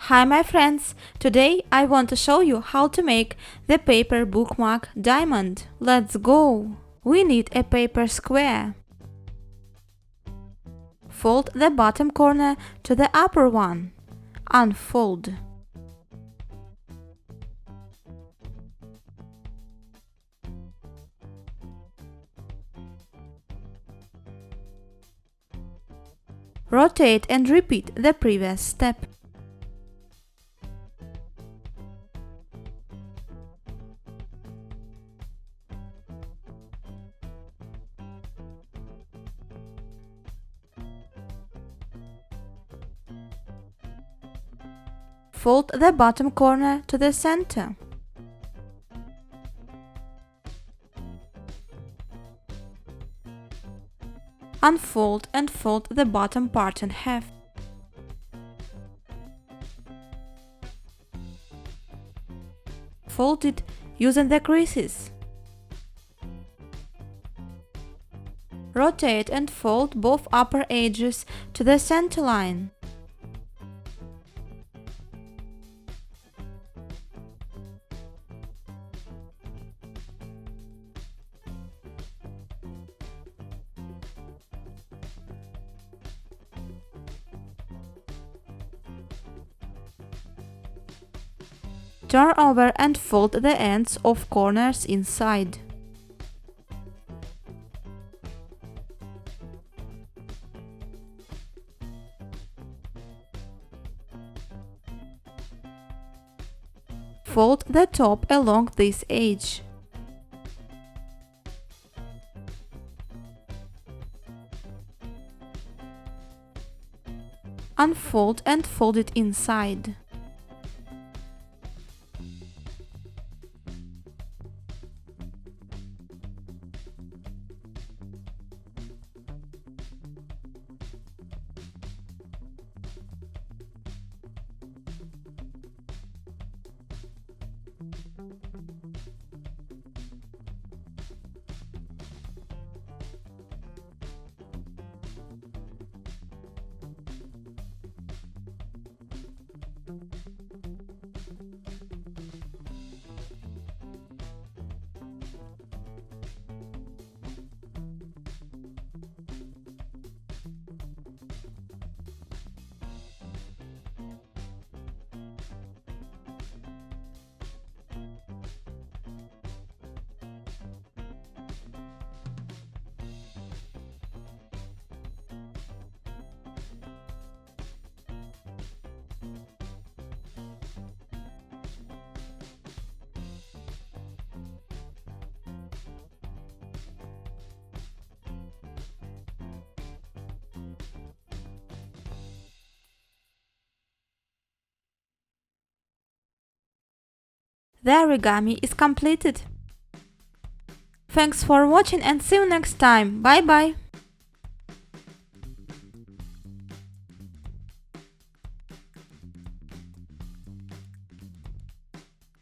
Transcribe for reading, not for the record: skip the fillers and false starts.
Hi my friends, today I want to show you how to make the paper bookmark diamond. Let's go! We need a paper square. Fold the bottom corner to the upper one. Unfold. Rotate and repeat the previous step. Fold the bottom corner to the center. Unfold and fold the bottom part in half. Fold it using the creases. Rotate and fold both upper edges to the center line. Turn over and fold the ends of corners inside. Fold the top along this edge. Unfold and fold it inside. The origami is completed. Thanks for watching and see you next time. Bye bye!